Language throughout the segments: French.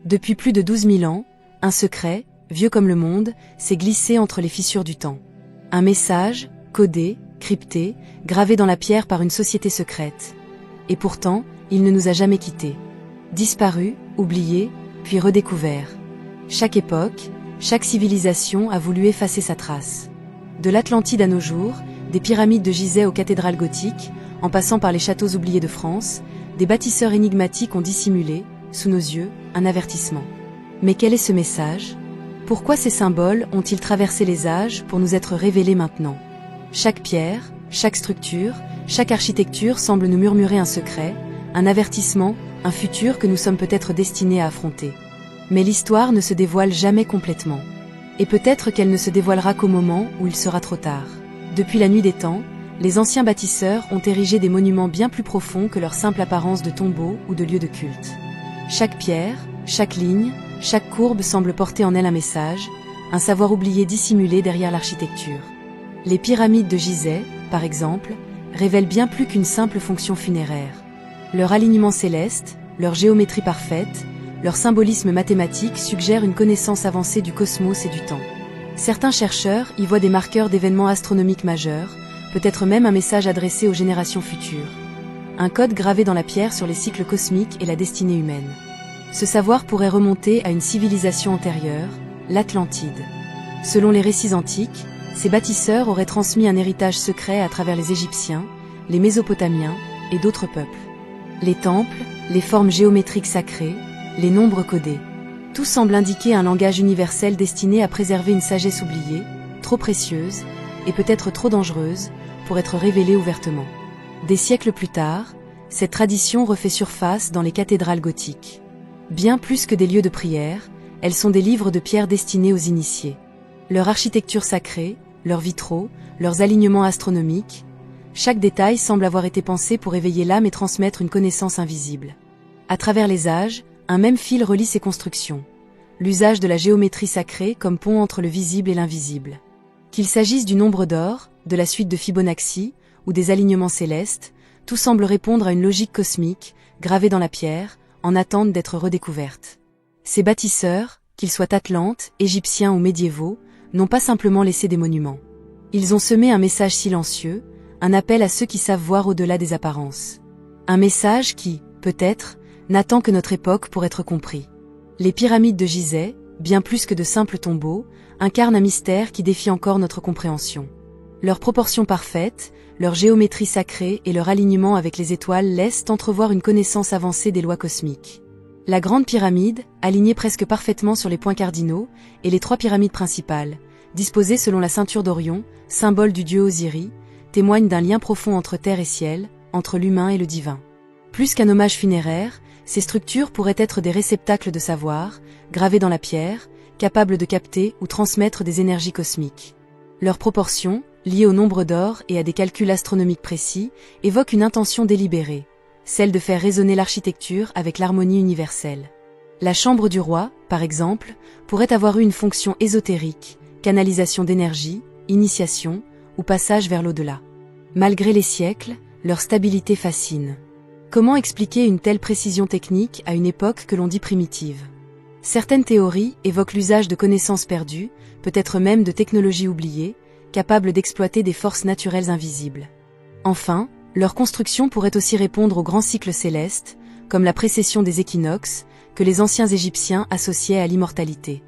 Depuis plus de 12 000 ans, un secret, vieux comme le monde, s'est glissé entre les fissures du temps. Un message, codé, crypté, gravé dans la pierre par une société secrète. Et pourtant, il ne nous a jamais quittés. Disparu, oublié, puis redécouvert. Chaque époque, chaque civilisation a voulu effacer sa trace. De l'Atlantide à nos jours, des pyramides de Gizeh aux cathédrales gothiques, en passant par les châteaux oubliés de France, des bâtisseurs énigmatiques ont dissimulé, sous nos yeux, un avertissement. Mais quel est ce message ? Pourquoi ces symboles ont-ils traversé les âges pour nous être révélés maintenant ? Chaque pierre, chaque structure, chaque architecture semble nous murmurer un secret, un avertissement, un futur que nous sommes peut-être destinés à affronter. Mais l'histoire ne se dévoile jamais complètement. Et peut-être qu'elle ne se dévoilera qu'au moment où il sera trop tard. Depuis la nuit des temps, les anciens bâtisseurs ont érigé des monuments bien plus profonds que leur simple apparence de tombeaux ou de lieux de culte. Chaque pierre, chaque ligne, chaque courbe semble porter en elle un message, un savoir oublié dissimulé derrière l'architecture. Les pyramides de Gizeh, par exemple, révèlent bien plus qu'une simple fonction funéraire. Leur alignement céleste, leur géométrie parfaite, leur symbolisme mathématique suggèrent une connaissance avancée du cosmos et du temps. Certains chercheurs y voient des marqueurs d'événements astronomiques majeurs, peut-être même un message adressé aux générations futures. Un code gravé dans la pierre sur les cycles cosmiques et la destinée humaine. Ce savoir pourrait remonter à une civilisation antérieure, l'Atlantide. Selon les récits antiques, ces bâtisseurs auraient transmis un héritage secret à travers les Égyptiens, les Mésopotamiens et d'autres peuples. Les temples, les formes géométriques sacrées, les nombres codés. Tout semble indiquer un langage universel destiné à préserver une sagesse oubliée, trop précieuse, et peut-être trop dangereuse, pour être révélée ouvertement. Des siècles plus tard, cette tradition refait surface dans les cathédrales gothiques. Bien plus que des lieux de prière, elles sont des livres de pierre destinés aux initiés. Leur architecture sacrée, leurs vitraux, leurs alignements astronomiques, chaque détail semble avoir été pensé pour éveiller l'âme et transmettre une connaissance invisible. À travers les âges, un même fil relie ces constructions. L'usage de la géométrie sacrée comme pont entre le visible et l'invisible. Qu'il s'agisse du nombre d'or, de la suite de Fibonacci, ou des alignements célestes, tout semble répondre à une logique cosmique, gravée dans la pierre, en attente d'être redécouverte. Ces bâtisseurs, qu'ils soient atlantes, égyptiens ou médiévaux, n'ont pas simplement laissé des monuments. Ils ont semé un message silencieux, un appel à ceux qui savent voir au-delà des apparences. Un message qui, peut-être, n'attend que notre époque pour être compris. Les pyramides de Gizeh, bien plus que de simples tombeaux, incarnent un mystère qui défie encore notre compréhension. Leurs proportions parfaites, leur géométrie sacrée et leur alignement avec les étoiles laissent entrevoir une connaissance avancée des lois cosmiques. La grande pyramide, alignée presque parfaitement sur les points cardinaux, et les 3 pyramides principales, disposées selon la ceinture d'Orion, symbole du dieu Osiris, témoignent d'un lien profond entre terre et ciel, entre l'humain et le divin. Plus qu'un hommage funéraire, ces structures pourraient être des réceptacles de savoir, gravés dans la pierre, capables de capter ou transmettre des énergies cosmiques. Leurs proportions, liées au nombre d'or et à des calculs astronomiques précis, évoquent une intention délibérée, celle de faire résonner l'architecture avec l'harmonie universelle. La chambre du roi, par exemple, pourrait avoir eu une fonction ésotérique, canalisation d'énergie, initiation ou passage vers l'au-delà. Malgré les siècles, leur stabilité fascine. Comment expliquer une telle précision technique à une époque que l'on dit primitive ? Certaines théories évoquent l'usage de connaissances perdues, peut-être même de technologies oubliées, capables d'exploiter des forces naturelles invisibles. Enfin, leur construction pourrait aussi répondre aux grands cycles célestes, comme la précession des équinoxes, que les anciens Égyptiens associaient à l'immortalité.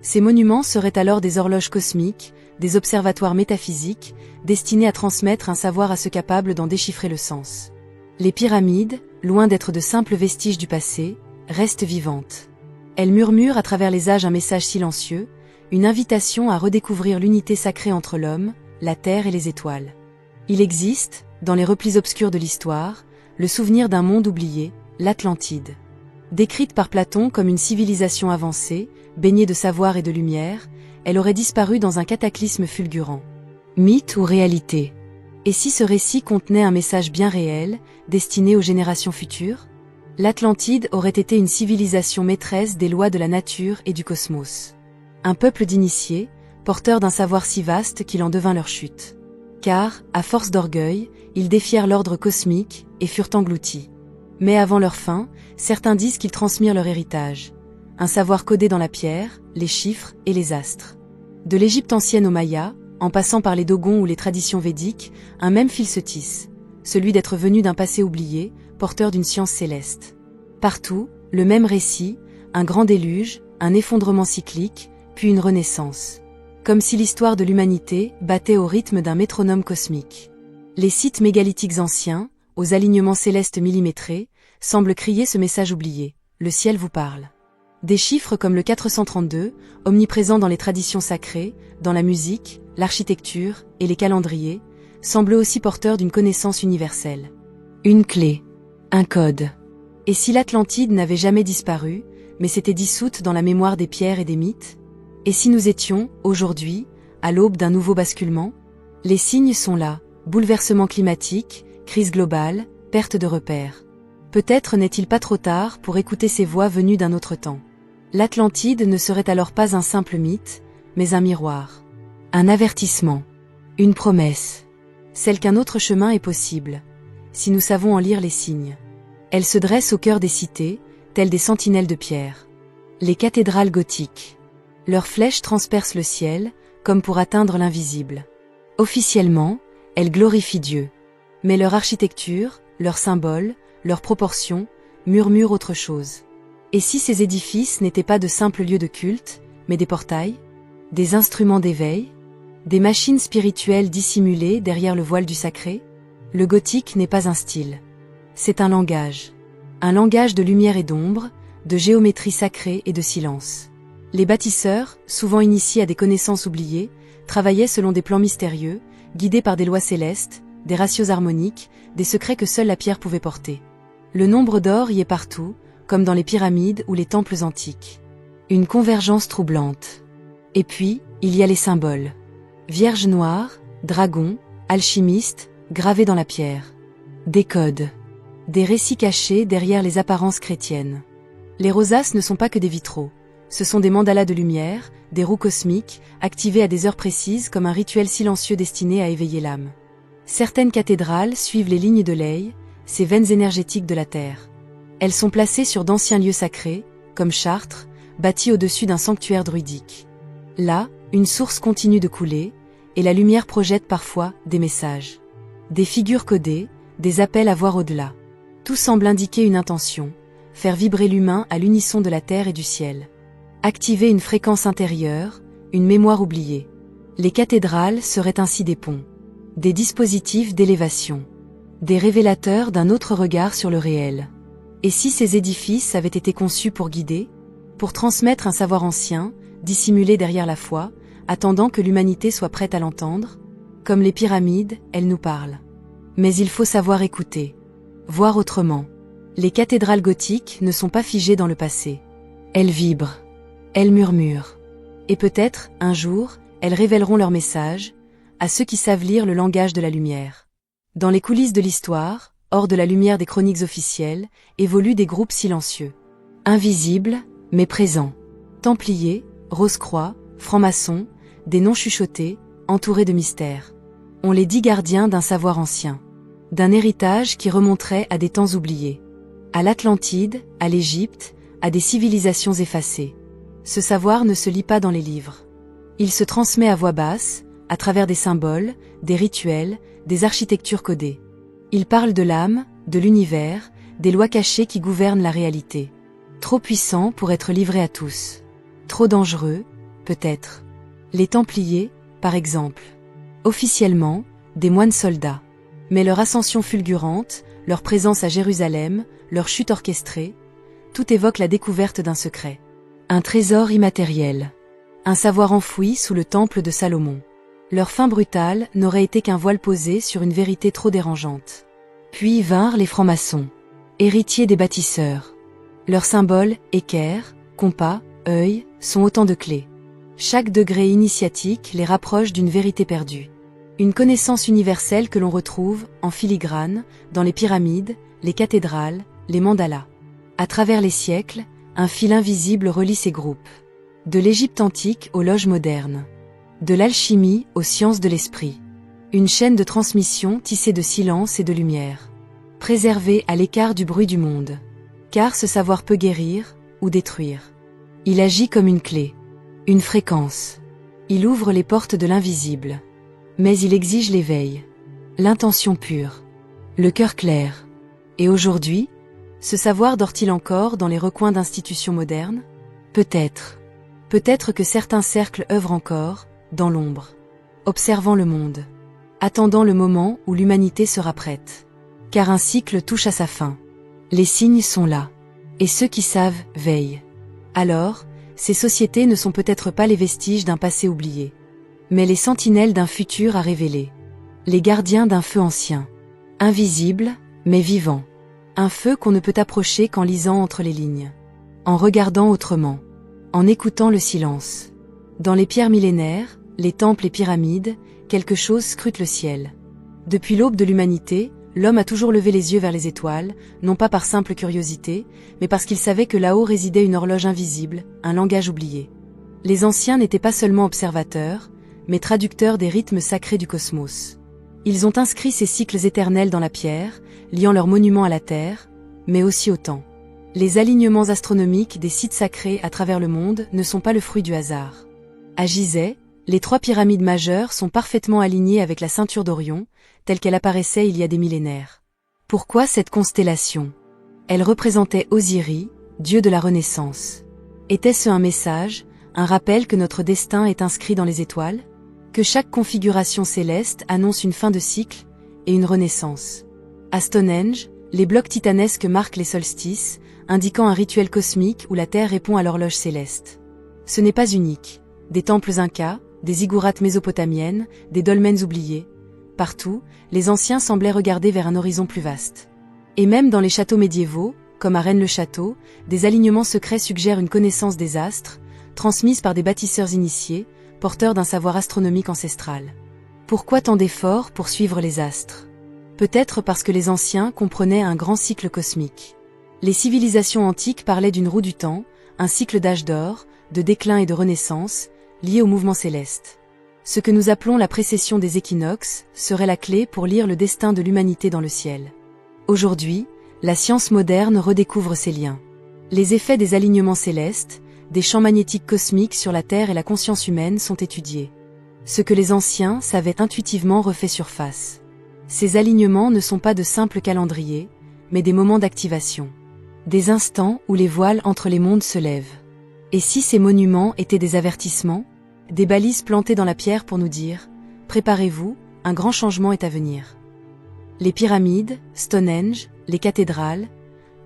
Ces monuments seraient alors des horloges cosmiques, des observatoires métaphysiques, destinés à transmettre un savoir à ceux capables d'en déchiffrer le sens. Les pyramides, loin d'être de simples vestiges du passé, restent vivantes. Elles murmurent à travers les âges un message silencieux, une invitation à redécouvrir l'unité sacrée entre l'homme, la terre et les étoiles. Il existe, dans les replis obscurs de l'histoire, le souvenir d'un monde oublié, l'Atlantide. Décrite par Platon comme une civilisation avancée, baignée de savoir et de lumière, elle aurait disparu dans un cataclysme fulgurant. Mythe ou réalité ? Et si ce récit contenait un message bien réel, destiné aux générations futures ? L'Atlantide aurait été une civilisation maîtresse des lois de la nature et du cosmos. Un peuple d'initiés, porteurs d'un savoir si vaste qu'il en devint leur chute. Car, à force d'orgueil, ils défièrent l'ordre cosmique et furent engloutis. Mais avant leur fin, certains disent qu'ils transmirent leur héritage. un savoir codé dans la pierre, les chiffres et les astres. De l'Égypte ancienne aux Mayas, en passant par les Dogons ou les traditions védiques, un même fil se tisse, celui d'être venu d'un passé oublié, porteur d'une science céleste. Partout, le même récit, un grand déluge, un effondrement cyclique, puis une renaissance. Comme si l'histoire de l'humanité battait au rythme d'un métronome cosmique. Les sites mégalithiques anciens, aux alignements célestes millimétrés, semblent crier ce message oublié. Le ciel vous parle. Des chiffres comme le 432, omniprésents dans les traditions sacrées, dans la musique, l'architecture et les calendriers, semblent aussi porteurs d'une connaissance universelle. Une clé. Un code. Et si l'Atlantide n'avait jamais disparu, mais s'était dissoute dans la mémoire des pierres et des mythes? Et si nous étions, aujourd'hui, à l'aube d'un nouveau basculement? Les signes sont là, bouleversement climatique, crise globale, perte de repères. Peut-être n'est-il pas trop tard pour écouter ces voix venues d'un autre temps. L'Atlantide ne serait alors pas un simple mythe, mais un miroir. Un avertissement. Une promesse. Celle qu'un autre chemin est possible, si nous savons en lire les signes. Elle se dresse au cœur des cités, telles des sentinelles de pierre. Les cathédrales gothiques. Leurs flèches transpercent le ciel, comme pour atteindre l'invisible. Officiellement, elles glorifient Dieu. Mais leur architecture, leurs symboles, leurs proportions, murmurent autre chose. Et si ces édifices n'étaient pas de simples lieux de culte, mais des portails, des instruments d'éveil, des machines spirituelles dissimulées derrière le voile du sacré? Le gothique n'est pas un style. C'est un langage. Un langage de lumière et d'ombre, de géométrie sacrée et de silence. Les bâtisseurs, souvent initiés à des connaissances oubliées, travaillaient selon des plans mystérieux, guidés par des lois célestes, des ratios harmoniques, des secrets que seule la pierre pouvait porter. Le nombre d'or y est partout, comme dans les pyramides ou les temples antiques. Une convergence troublante. Et puis, il y a les symboles. Vierge noire, dragon, alchimiste, gravés dans la pierre. Des codes. Des récits cachés derrière les apparences chrétiennes. Les rosaces ne sont pas que des vitraux. Ce sont des mandalas de lumière, des roues cosmiques, activées à des heures précises comme un rituel silencieux destiné à éveiller l'âme. Certaines cathédrales suivent les lignes de Ley, ces veines énergétiques de la Terre. Elles sont placées sur d'anciens lieux sacrés, comme Chartres, bâtis au-dessus d'un sanctuaire druidique. Là, une source continue de couler, et la lumière projette parfois des messages. Des figures codées, des appels à voir au-delà. Tout semble indiquer une intention, faire vibrer l'humain à l'unisson de la terre et du ciel. Activer une fréquence intérieure, une mémoire oubliée. Les cathédrales seraient ainsi des ponts. Des dispositifs d'élévation. Des révélateurs d'un autre regard sur le réel. Et si ces édifices avaient été conçus pour guider, pour transmettre un savoir ancien, dissimulé derrière la foi, attendant que l'humanité soit prête à l'entendre? Comme les pyramides, elles nous parlent. Mais il faut savoir écouter. Voir autrement. Les cathédrales gothiques ne sont pas figées dans le passé. Elles vibrent. Elles murmurent. Et peut-être, un jour, elles révéleront leur message, à ceux qui savent lire le langage de la lumière. Dans les coulisses de l'histoire, hors de la lumière des chroniques officielles, évoluent des groupes silencieux. Invisibles, mais présents. Templiers, Rose-Croix, francs-maçons, des noms chuchotés, entourés de mystères. On les dit gardiens d'un savoir ancien. D'un héritage qui remonterait à des temps oubliés. À l'Atlantide, à l'Égypte, à des civilisations effacées. Ce savoir ne se lit pas dans les livres. Il se transmet à voix basse, à travers des symboles, des rituels, des architectures codées. Il parle de l'âme, de l'univers, des lois cachées qui gouvernent la réalité. Trop puissant pour être livré à tous. Trop dangereux, peut-être. Les Templiers, par exemple. Officiellement, des moines soldats. Mais leur ascension fulgurante, leur présence à Jérusalem, leur chute orchestrée, tout évoque la découverte d'un secret. Un trésor immatériel. Un savoir enfoui sous le temple de Salomon. Leur fin brutale n'aurait été qu'un voile posé sur une vérité trop dérangeante. Puis vinrent les francs-maçons, héritiers des bâtisseurs. Leurs symboles, équerre, compas, œil, sont autant de clés. Chaque degré initiatique les rapproche d'une vérité perdue. Une connaissance universelle que l'on retrouve, en filigrane, dans les pyramides, les cathédrales, les mandalas. À travers les siècles, un fil invisible relie ces groupes. De l'Égypte antique aux loges modernes. De l'alchimie aux sciences de l'esprit. Une chaîne de transmission tissée de silence et de lumière. Préservée à l'écart du bruit du monde. Car ce savoir peut guérir ou détruire. Il agit comme une clé, une fréquence. Il ouvre les portes de l'invisible. Mais il exige l'éveil, l'intention pure, le cœur clair. Et aujourd'hui, ce savoir dort-il encore dans les recoins d'institutions modernes? Peut-être. Peut-être que certains cercles œuvrent encore, dans l'ombre, observant le monde, attendant le moment où l'humanité sera prête. Car un cycle touche à sa fin. Les signes sont là. Et ceux qui savent veillent. Alors, ces sociétés ne sont peut-être pas les vestiges d'un passé oublié, mais les sentinelles d'un futur à révéler. Les gardiens d'un feu ancien. Invisible, mais vivant. Un feu qu'on ne peut approcher qu'en lisant entre les lignes. En regardant autrement. En écoutant le silence. Dans les pierres millénaires, les temples et pyramides, quelque chose scrute le ciel. Depuis l'aube de l'humanité, l'homme a toujours levé les yeux vers les étoiles, non pas par simple curiosité, mais parce qu'il savait que là-haut résidait une horloge invisible, un langage oublié. Les anciens n'étaient pas seulement observateurs, mais traducteurs des rythmes sacrés du cosmos. Ils ont inscrit ces cycles éternels dans la pierre, liant leurs monuments à la terre, mais aussi au temps. Les alignements astronomiques des sites sacrés à travers le monde ne sont pas le fruit du hasard. À Gizeh, les 3 pyramides majeures sont parfaitement alignées avec la ceinture d'Orion, telle qu'elle apparaissait il y a des millénaires. Pourquoi cette constellation? Elle représentait Osiris, dieu de la Renaissance. Était-ce un message, un rappel que notre destin est inscrit dans les étoiles? Que chaque configuration céleste annonce une fin de cycle et une renaissance? À Stonehenge, les blocs titanesques marquent les solstices, indiquant un rituel cosmique où la Terre répond à l'horloge céleste. Ce n'est pas unique. Des temples incas, des ziggourats mésopotamiennes, des dolmens oubliés. Partout, les anciens semblaient regarder vers un horizon plus vaste. Et même dans les châteaux médiévaux, comme à Rennes-le-Château, des alignements secrets suggèrent une connaissance des astres, transmise par des bâtisseurs initiés, porteurs d'un savoir astronomique ancestral. Pourquoi tant d'efforts pour suivre les astres? Peut-être parce que les anciens comprenaient un grand cycle cosmique. Les civilisations antiques parlaient d'une roue du temps, un cycle d'âge d'or, de déclin et de renaissance, lié au mouvement céleste. Ce que nous appelons la précession des équinoxes serait la clé pour lire le destin de l'humanité dans le ciel. Aujourd'hui, la science moderne redécouvre ces liens. Les effets des alignements célestes, des champs magnétiques cosmiques sur la Terre et la conscience humaine sont étudiés. Ce que les anciens savaient intuitivement refait surface. Ces alignements ne sont pas de simples calendriers, mais des moments d'activation. Des instants où les voiles entre les mondes se lèvent. Et si ces monuments étaient des avertissements, des balises plantées dans la pierre pour nous dire « Préparez-vous, un grand changement est à venir ». Les pyramides, Stonehenge, les cathédrales,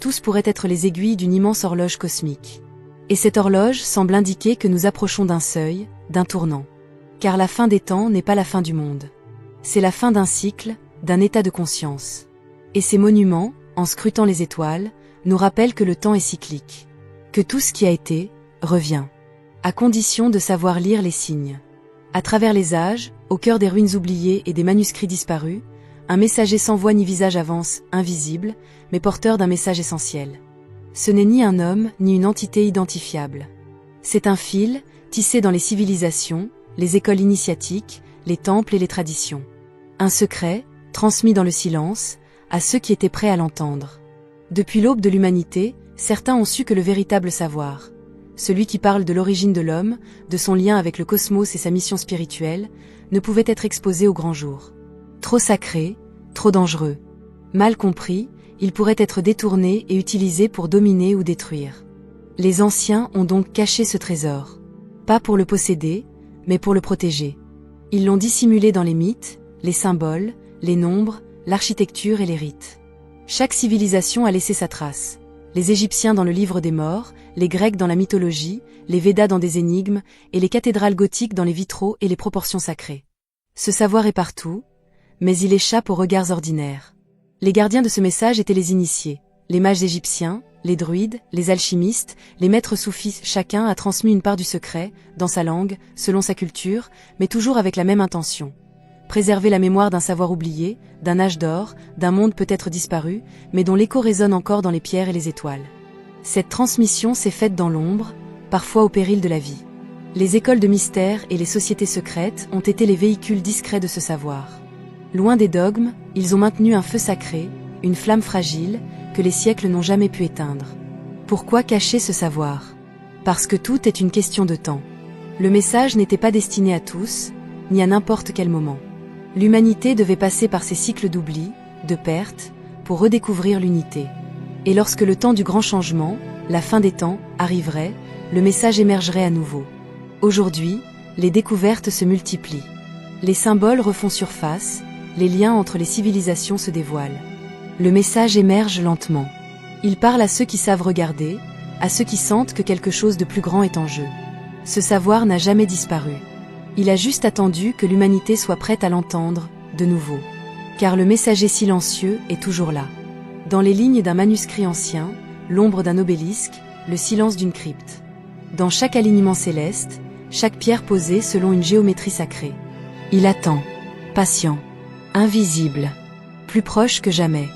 tous pourraient être les aiguilles d'une immense horloge cosmique. Et cette horloge semble indiquer que nous approchons d'un seuil, d'un tournant. Car la fin des temps n'est pas la fin du monde. C'est la fin d'un cycle, d'un état de conscience. Et ces monuments, en scrutant les étoiles, nous rappellent que le temps est cyclique. Que tout ce qui a été, revient. À condition de savoir lire les signes. À travers les âges, au cœur des ruines oubliées et des manuscrits disparus, un messager sans voix ni visage avance, invisible, mais porteur d'un message essentiel. Ce n'est ni un homme, ni une entité identifiable. C'est un fil, tissé dans les civilisations, les écoles initiatiques, les temples et les traditions. Un secret, transmis dans le silence, à ceux qui étaient prêts à l'entendre. Depuis l'aube de l'humanité, certains ont su que le véritable savoir, celui qui parle de l'origine de l'homme, de son lien avec le cosmos et sa mission spirituelle, ne pouvait être exposé au grand jour. Trop sacré, trop dangereux. Mal compris, il pourrait être détourné et utilisé pour dominer ou détruire. Les anciens ont donc caché ce trésor. Pas pour le posséder, mais pour le protéger. Ils l'ont dissimulé dans les mythes, les symboles, les nombres, l'architecture et les rites. Chaque civilisation a laissé sa trace. Les Égyptiens dans le livre des morts, les Grecs dans la mythologie, les Védas dans des énigmes, et les cathédrales gothiques dans les vitraux et les proportions sacrées. Ce savoir est partout, mais il échappe aux regards ordinaires. Les gardiens de ce message étaient les initiés, les mages égyptiens, les druides, les alchimistes, les maîtres soufis, chacun a transmis une part du secret, dans sa langue, selon sa culture, mais toujours avec la même intention. Préserver la mémoire d'un savoir oublié, d'un âge d'or, d'un monde peut-être disparu, mais dont l'écho résonne encore dans les pierres et les étoiles. Cette transmission s'est faite dans l'ombre, parfois au péril de la vie. Les écoles de mystère et les sociétés secrètes ont été les véhicules discrets de ce savoir. Loin des dogmes, ils ont maintenu un feu sacré, une flamme fragile, que les siècles n'ont jamais pu éteindre. Pourquoi cacher ce savoir? Parce que tout est une question de temps. Le message n'était pas destiné à tous, ni à n'importe quel moment. L'humanité devait passer par ces cycles d'oubli, de perte, pour redécouvrir l'unité. Et lorsque le temps du grand changement, la fin des temps, arriverait, le message émergerait à nouveau. Aujourd'hui, les découvertes se multiplient. Les symboles refont surface, les liens entre les civilisations se dévoilent. Le message émerge lentement. Il parle à ceux qui savent regarder, à ceux qui sentent que quelque chose de plus grand est en jeu. Ce savoir n'a jamais disparu. Il a juste attendu que l'humanité soit prête à l'entendre, de nouveau. Car le messager silencieux est toujours là. Dans les lignes d'un manuscrit ancien, l'ombre d'un obélisque, le silence d'une crypte. Dans chaque alignement céleste, chaque pierre posée selon une géométrie sacrée. Il attend, patient, invisible, plus proche que jamais.